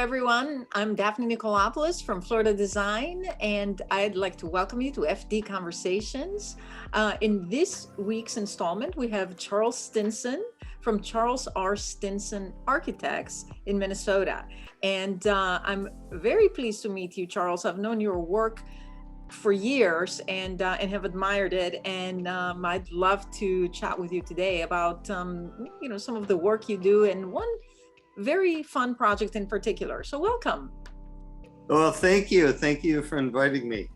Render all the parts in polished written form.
everyone. I'm Daphne Nicolopoulos from Florida Design, and I'd like to welcome you to FD Conversations. In this week's installment, we have Charles Stinson from Charles R. Stinson Architects in Minnesota. And I'm very pleased to meet you, Charles. I've known your work for years and have admired it, and I'd love to chat with you today about some of the work you do and one very fun project in particular. So welcome. Well, thank you. Thank you for inviting me.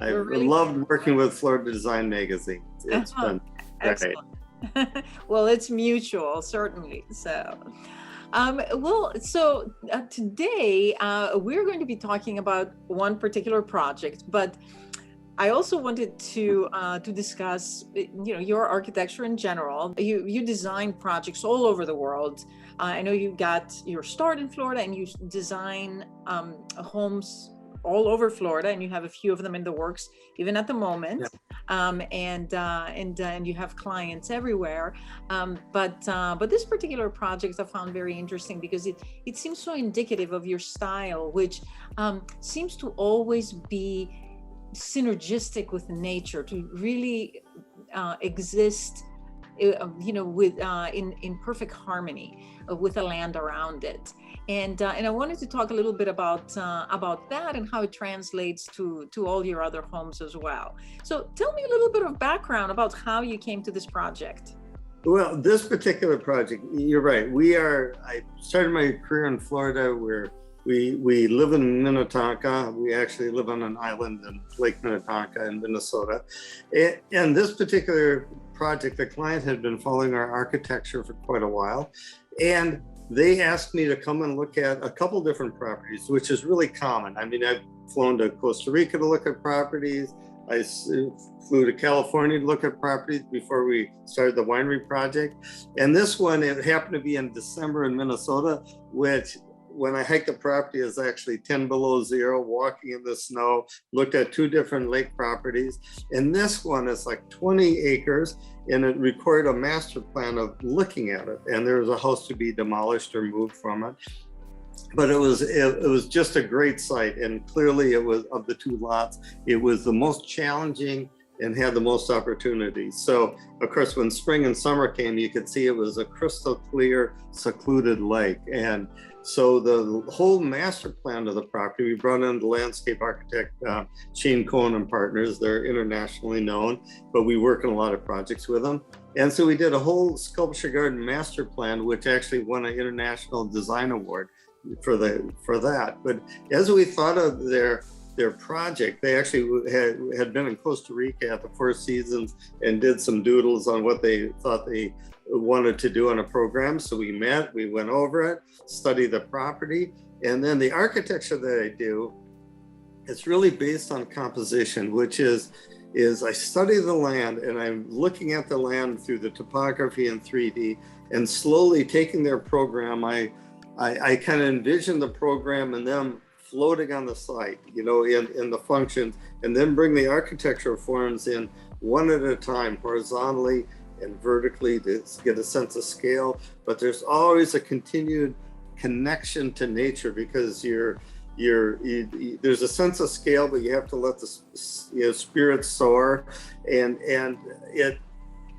I really loved working with Florida Design Magazine. It's been great. Well, it's mutual, certainly. So, today we're going to be talking about one particular project, but I also wanted to discuss, your architecture in general. You design projects all over the world. I know you got your start in Florida, and you design homes all over Florida, and you have a few of them in the works even at the moment. Yeah. And you have clients everywhere. But this particular project I found very interesting because it seems so indicative of your style, which seems to always be synergistic with nature, to really exist in perfect harmony with the land around it. And I wanted to talk a little bit about that and how it translates to all your other homes as well. So tell me a little bit of background about how you came to this project. Well, this particular project, you're right. I started my career in Florida, where we live in Minnetonka. We actually live on an island in Lake Minnetonka in Minnesota. And this particular project, the client had been following our architecture for quite a while. And they asked me to come and look at a couple different properties, which is really common. I mean, I've flown to Costa Rica to look at properties. I flew to California to look at properties before we started the winery project. And this one, it happened to be in December in Minnesota, which when I hiked the property is actually 10 below zero, walking in the snow, looked at two different lake properties. And this one is like 20 acres, and it recorded a master plan of looking at it. And there was a house to be demolished or moved from it. But it was just a great site. And clearly it was, of the two lots, it was the most challenging and had the most opportunities. So of course, when spring and summer came, you could see it was a crystal clear, secluded lake. And so the whole master plan of the property, we brought in the landscape architect, Shane Cohen and Partners. They're internationally known, but we work on a lot of projects with them. And so we did a whole sculpture garden master plan, which actually won an international design award for that. But as we thought of their project, they actually had been in Costa Rica at the Four Seasons and did some doodles on what they thought they wanted to do on a program. So we met, we went over it, studied the property, and then the architecture that I do, it's really based on composition, which is I study the land and I'm looking at the land through the topography in 3D, and slowly taking their program, I kind of envision the program and them floating on the site, in the functions, and then bring the architectural forms in one at a time, horizontally and vertically, to get a sense of scale. But there's always a continued connection to nature, because there's a sense of scale, but you have to let the spirit soar, and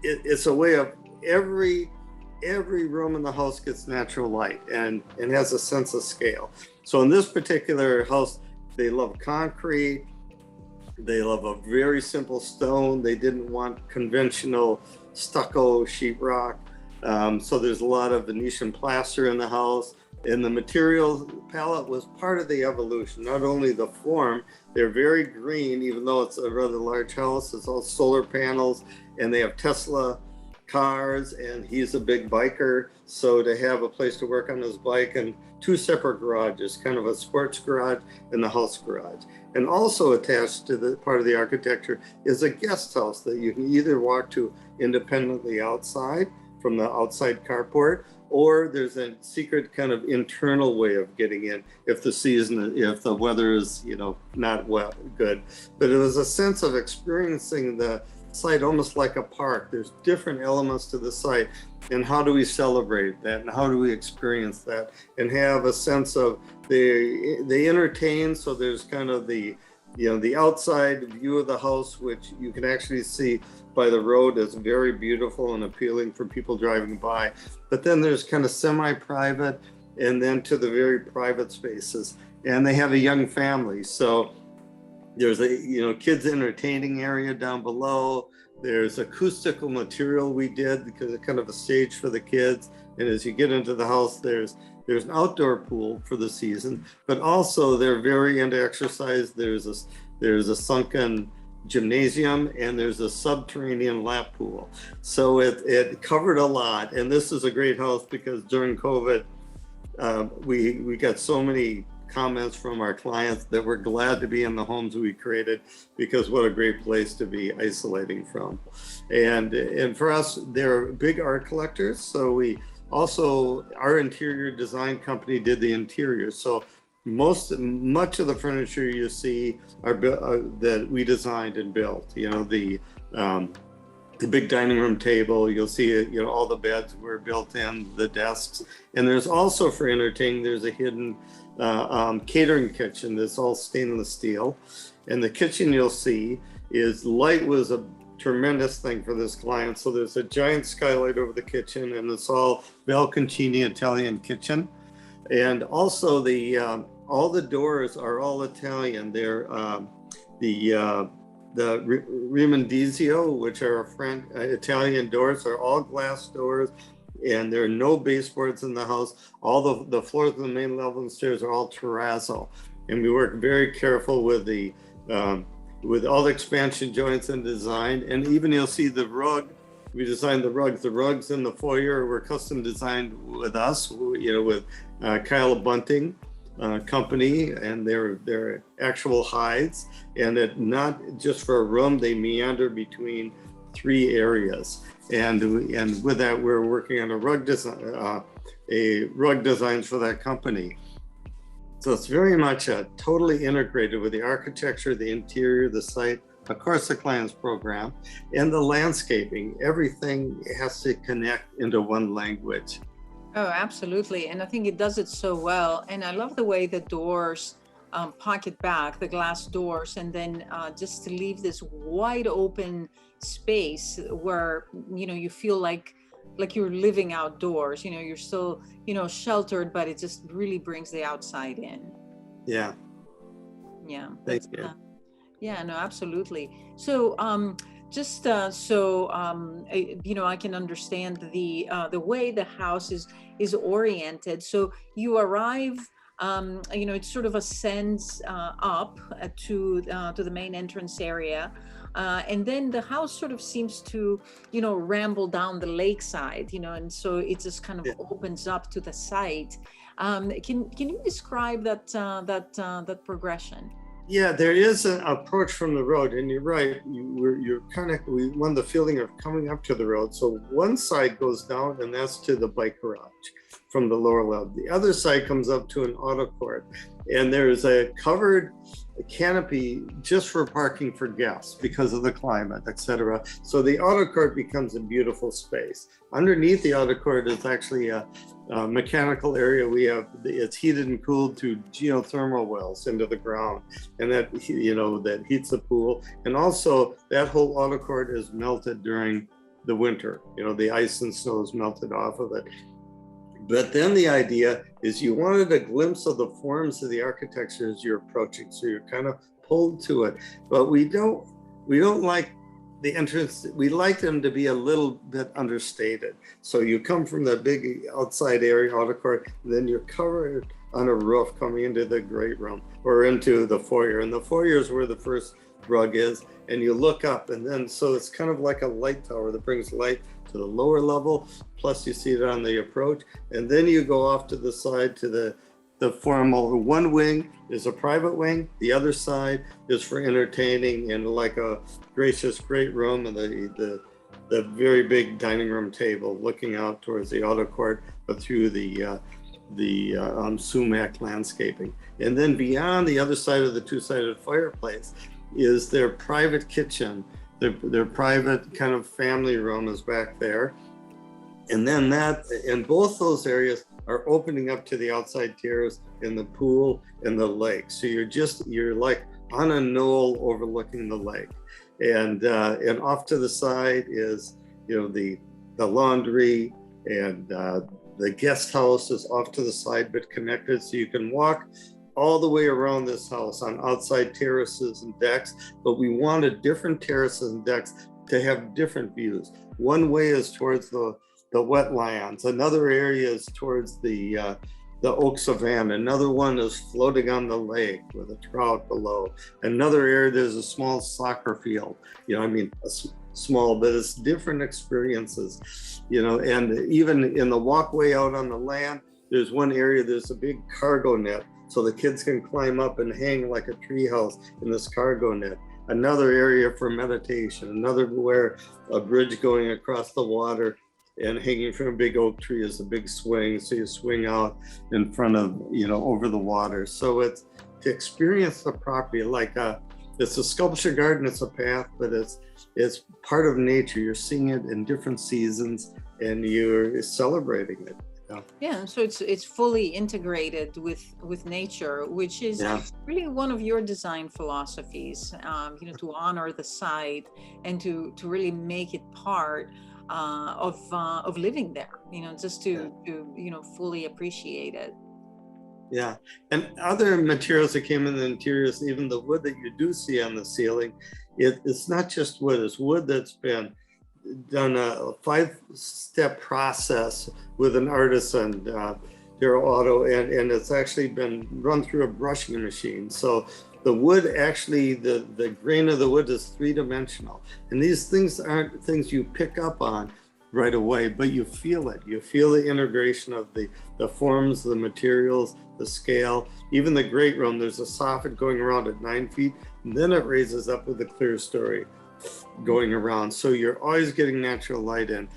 it's a way of every room in the house gets natural light and has a sense of scale. So in this particular house, they love concrete. They love a very simple stone. They didn't want conventional stucco sheetrock. So there's a lot of Venetian plaster in the house. And the material palette was part of the evolution, not only the form. They're very green, even though it's a rather large house. It's all solar panels, and they have Tesla cars, and he's a big biker. So to have a place to work on his bike, and two separate garages, kind of a sports garage and the house garage. And also attached to the part of the architecture is a guest house that you can either walk to independently outside from the outside carport, or there's a secret kind of internal way of getting in if the weather is, not good. But it was a sense of experiencing the site almost like a park. There's different elements to the site, and how do we celebrate that, and how do we experience that, and have a sense of they entertain. So there's kind of the the outside view of the house, which you can actually see by the road, is very beautiful and appealing for people driving by. But then there's kind of semi-private, and then to the very private spaces. And they have a young family, so there's a kids entertaining area down below. There's acoustical material we did because it's kind of a stage for the kids. And as you get into the house, there's an outdoor pool for the season, but also they're very into exercise. There's a sunken gymnasium, and there's a subterranean lap pool. So it covered a lot. And this is a great house because during COVID, we got so many comments from our clients that we're glad to be in the homes we created, because what a great place to be isolating from. And for us, they're big art collectors. So our interior design company did the interior. So much of the furniture you see that we designed and built. The big dining room table, you'll see all the beds were built in, the desks. And there's also, for entertaining, there's a hidden catering kitchen that's all stainless steel. And the kitchen you'll see is light was a tremendous thing for this client. So there's a giant skylight over the kitchen, and it's all Belconcini Italian kitchen. And also all the doors are all Italian. They're the Rimondizio, which are Italian doors, are all glass doors, and there are no baseboards in the house. All the floors of the main level and stairs are all terrazzo. And we work very careful with all the expansion joints and design. And even you'll see the rug. We designed the rugs. The rugs in the foyer were custom designed with us, with Kyle Bunting company, and they're actual hides. And not just for a room, they meander between 3 areas. And with that, we're working on a rug designs for that company. So it's very much totally integrated with the architecture, the interior, the site, of course, the client's program, and the landscaping. Everything has to connect into one language. Oh, absolutely. And I think it does it so well. And I love the way the doors pocket back, the glass doors, and then just to leave this wide open space where, you feel like you're living outdoors. You're still, sheltered, but it just really brings the outside in. Yeah. Yeah. Thank you. Yeah, no, absolutely. So, I can understand the way the house is oriented. So you arrive, it sort of ascends up to the main entrance area. And then the house sort of seems to, ramble down the lakeside, and so it just kind of opens up to the site. Can you describe that progression? Yeah, there is an approach from the road, and you're right. We want the feeling of coming up to the road. So one side goes down, and that's to the bike garage from the lower level. The other side comes up to an auto court, and there's a covered canopy just for parking for guests because of the climate, etc. So the auto court becomes a beautiful space. Underneath the auto court is actually a mechanical area. It's heated and cooled through geothermal wells into the ground, and that heats the pool. And also that whole auto court is melted during the winter. The ice and snow is melted off of it. But then the idea is you wanted a glimpse of the forms of the architecture as you're approaching, so you're kind of pulled to it. But we don't like the entrance. We like them to be a little bit understated. So you come from the big outside area, auto court, and then you're covered on a roof coming into the great room or into the foyer. And the foyer is where the first rug is, and you look up, and then so it's kind of like a light tower that brings light to the lower level, plus you see it on the approach. And then you go off to the side to the formal. One wing is a private wing, the other side is for entertaining and like a gracious great room, and the very big dining room table looking out towards the auto court, but through the sumac landscaping. And then beyond the other side of the two-sided fireplace is their private kitchen their private kind of family room is back there. And then and both those areas are opening up to the outside terrace and the pool and the lake. So you're like on a knoll overlooking the lake. And off to the side is, the laundry, and the guest house is off to the side, but connected. So you can walk all the way around this house on outside terraces and decks, but we wanted different terraces and decks to have different views. One way is towards the wetlands. Another area is towards the oak savanna. Another one is floating on the lake with a trout below. Another area, there's a small soccer field. Small, but it's different experiences. And even in the walkway out on the land, there's one area, there's a big cargo net, so the kids can climb up and hang like a tree house in this cargo net. Another area for meditation. Another where a bridge going across the water, and hanging from a big oak tree is a big swing. So you swing out in front of, over the water. So it's to experience the property like it's a sculpture garden, it's a path, but it's part of nature. You're seeing it in different seasons and you're celebrating it. Yeah, so it's fully integrated with nature, which is really one of your design philosophies, to honor the site and to really make it part of living there, just to fully appreciate it. Yeah, and other materials that came in the interiors, even the wood that you do see on the ceiling, it's not just wood, it's wood that's been done a 5-step process with an artisan, Daryl Otto, and it's actually been run through a brushing machine. So the wood actually, the grain of the wood is 3-dimensional. And these things aren't things you pick up on right away, but you feel it. You feel the integration of the forms, the materials, the scale. Even the great room, there's a soffit going around at 9 feet, and then it raises up with a clear story going around. So you're always getting natural light in,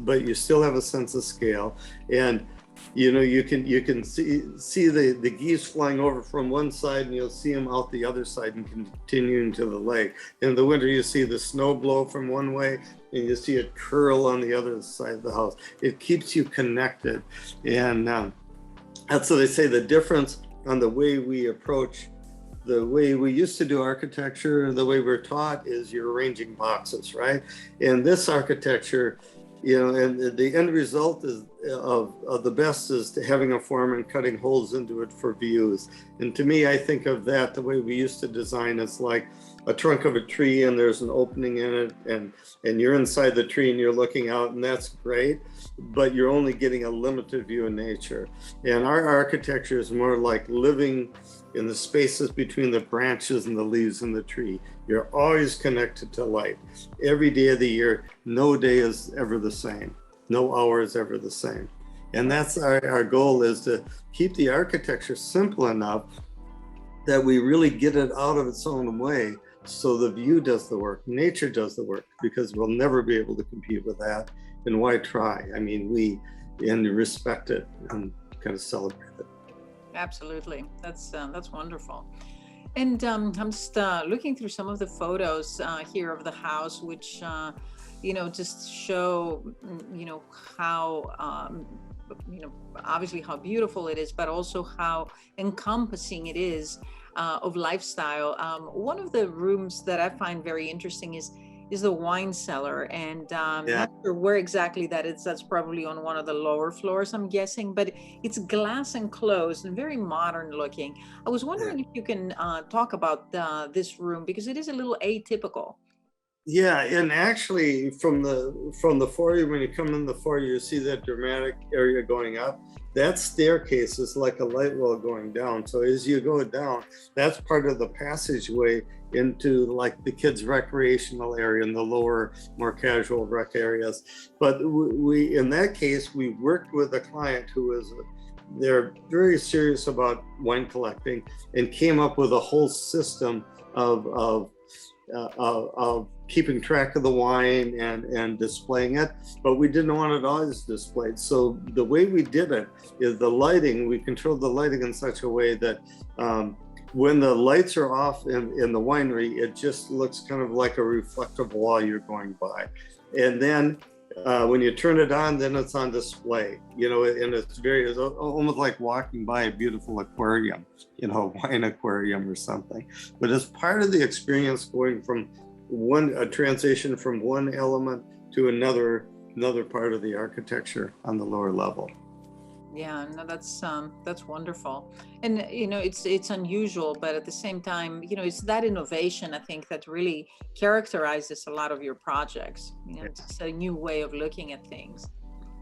but you still have a sense of scale. And you can see the geese flying over from one side, and you'll see them out the other side and continuing to the lake. In the winter, you see the snow blow from one way, and you see it curl on the other side of the house. It keeps you connected. And that's what they say, the difference on the way we approach, the way we used to do architecture and the way we're taught is you're arranging boxes, right? And this architecture, and the end result is of the best is to having a form and cutting holes into it for views. And to me, I think of that the way we used to design. It's like a trunk of a tree and there's an opening in it, and you're inside the tree and you're looking out, and that's great, but you're only getting a limited view of nature. And our architecture is more like living in the spaces between the branches and the leaves in the tree. You're always connected to light. Every day of the year, no day is ever the same. No hour is ever the same. And that's our goal, is to keep the architecture simple enough that we really get it out of its own way. So the view does the work, nature does the work, because we'll never be able to compete with that. And why try? I mean, we respect it and kind of celebrate it. Absolutely, that's wonderful. And I'm just looking through some of the photos here of the house, which just show how obviously how beautiful it is, but also how encompassing it is of lifestyle. One of the rooms that I find very interesting is the wine cellar, and not sure where exactly that is. That's probably on one of the lower floors, I'm guessing, but it's glass enclosed and very modern looking. I was wondering if you can talk about this room, because it is a little atypical. Yeah, and actually from the foyer, when you come in the foyer, you see that dramatic area going up. That staircase is like a light well going down. So as you go down, that's part of the passageway into like the kids' recreational area and the lower, more casual rec areas. But we in that case, we worked with a client who is they're very serious about wine collecting, and came up with a whole system of keeping track of the wine and displaying it, but we didn't want it always displayed. So the way we did it is the lighting, we controlled the lighting in such a way that when the lights are off in the winery, it just looks kind of like a reflective wall you're going by. And then when you turn it on, then it's on display, and it's almost like walking by a beautiful aquarium, wine aquarium or something. But it's part of the experience going from a transition from one element to another part of the architecture on the lower level. Yeah, no, that's wonderful. And it's unusual, but at the same time, it's that innovation, I think, that really characterizes a lot of your projects. It's a new way of looking at things.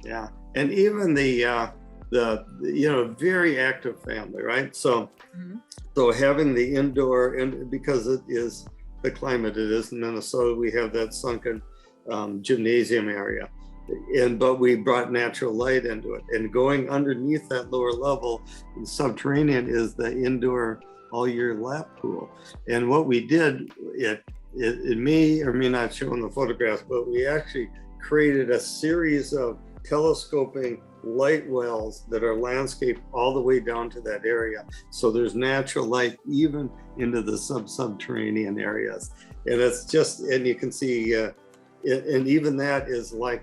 Yeah. And even the very active family, right? So so having the indoor, and because it is the climate it is in Minnesota, we have that sunken gymnasium area. But we brought natural light into it, and going underneath that lower level, subterranean, is the indoor all year lap pool. And what we did, it may or may not show in the photographs, but we actually created a series of telescoping light wells that are landscaped all the way down to that area. So there's natural light even into the subterranean areas. And it's just, and you can see, and even that is like,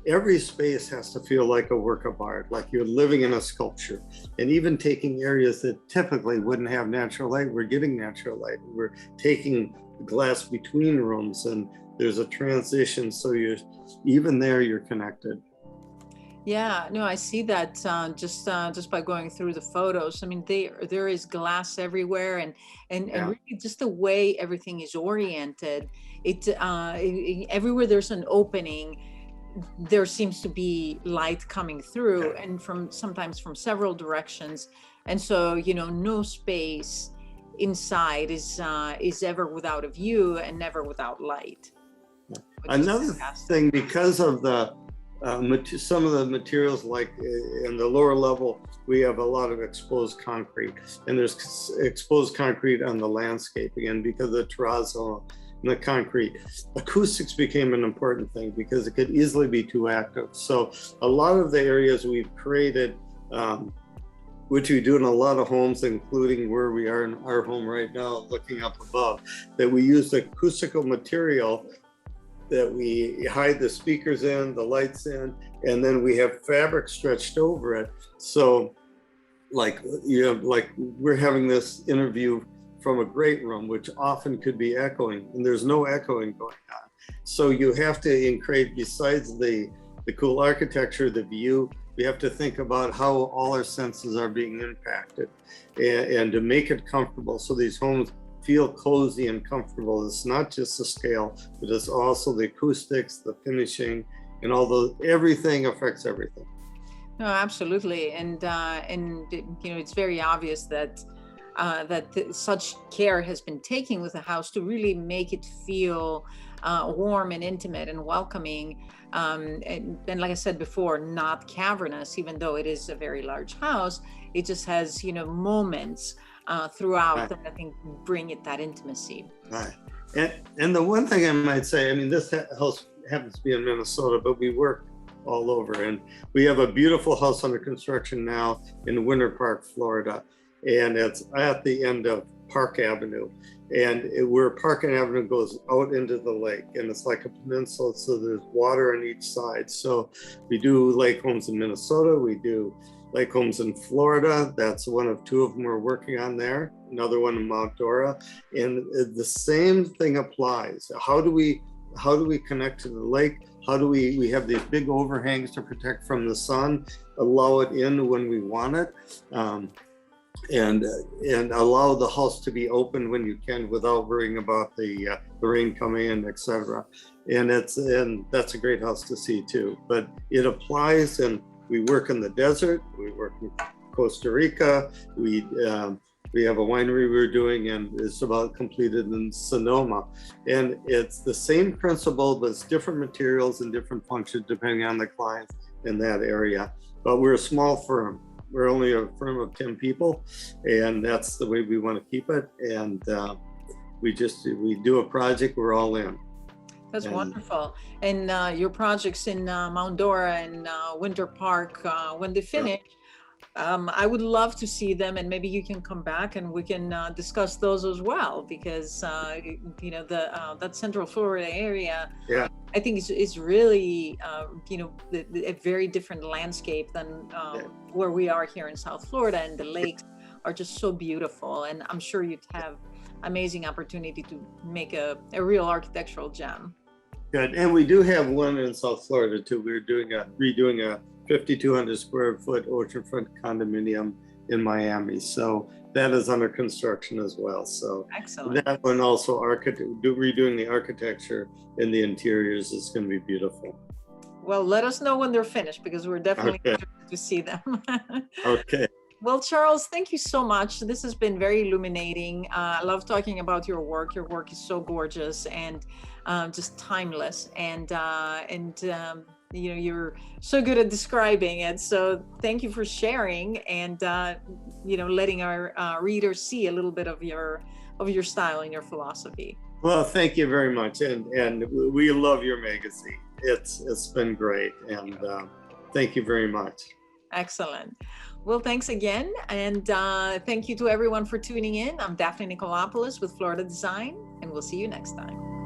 every space has to feel like a work of art, like you're living in a sculpture. And even taking areas that typically wouldn't have natural light, we're getting natural light. We're taking glass between rooms, and there's a transition. So even there, you're connected. Yeah, no, I see that just by going through the photos. I mean, there is glass everywhere, and really just the way everything is oriented. Everywhere there's an opening, there seems to be light coming through, and sometimes from several directions. And so, no space inside is ever without a view and never without light. Another thing, because of the some of the materials, like in the lower level, we have a lot of exposed concrete, and there's exposed concrete on the landscaping, and because of the terrazzo and the concrete, acoustics became an important thing because it could easily be too active. So a lot of the areas we've created, which we do in a lot of homes, including where we are in our home right now, looking up above, that we use acoustical material that we hide the speakers in, the lights in, and then we have fabric stretched over it. So like we're having this interview from a great room, which often could be echoing, and there's no echoing going on. So you have to create, besides the cool architecture, the view, we have to think about how all our senses are being impacted, and to make it comfortable so these homes feel cozy and comfortable. It's not just the scale, but it's also the acoustics, the finishing, and everything affects everything. No, absolutely. And it's very obvious that such care has been taken with the house to really make it feel warm and intimate and welcoming. And like I said before, not cavernous, even though it is a very large house. It just has, moments throughout that I think bring it that intimacy. Right. And the one thing I might say, I mean, this house happens to be in Minnesota, but we work all over. And we have a beautiful house under construction now in Winter Park, Florida. And it's at the end of Park Avenue. And where Park Avenue goes out into the lake, and it's like a peninsula, so there's water on each side. So we do lake homes in Minnesota, we do lake homes in Florida. That's one of two of them we're working on there, another one in Mount Dora. And the same thing applies. How do we connect to the lake? How do we have these big overhangs to protect from the sun, allow it in when we want it, and allow the house to be open when you can without worrying about the rain coming in, etc. And that's a great house to see too. But it applies, and we work in the desert, we work in Costa Rica, we have a winery we're doing, and it's about completed in Sonoma. And it's the same principle, but it's different materials and different functions depending on the clients in that area. But we're a small firm. We're only a firm of 10 people, and that's the way we want to keep it. And we do a project, we're all in. That's wonderful. And your projects in Mount Dora and Winter Park, when they finish, I would love to see them, and maybe you can come back and we can discuss those as well, because you know, the that Central Florida area, Yeah. I think is really you know, a very different landscape than where we are here in South Florida, and the lakes are just so beautiful, and I'm sure you'd have amazing opportunity to make a real architectural gem. Good. And we do have one in South Florida too. We're redoing a 5,200 square foot oceanfront condominium in Miami. So that is under construction as well. So excellent. That one also redoing the architecture and the interiors is going to be beautiful. Well, let us know when they're finished, because we're definitely interested to see them. Okay. Well, Charles, thank you so much. This has been very illuminating. I love talking about your work. Your work is so gorgeous and just timeless. And you know, you're so good at describing it. So thank you for sharing and you know, letting our readers see a little bit of your style and your philosophy. Well, thank you very much, and we love your magazine. It's been great, and thank you very much. Excellent. Well, thanks again. And thank you to everyone for tuning in. I'm Daphne Nicolopoulos with Florida Design, and we'll see you next time.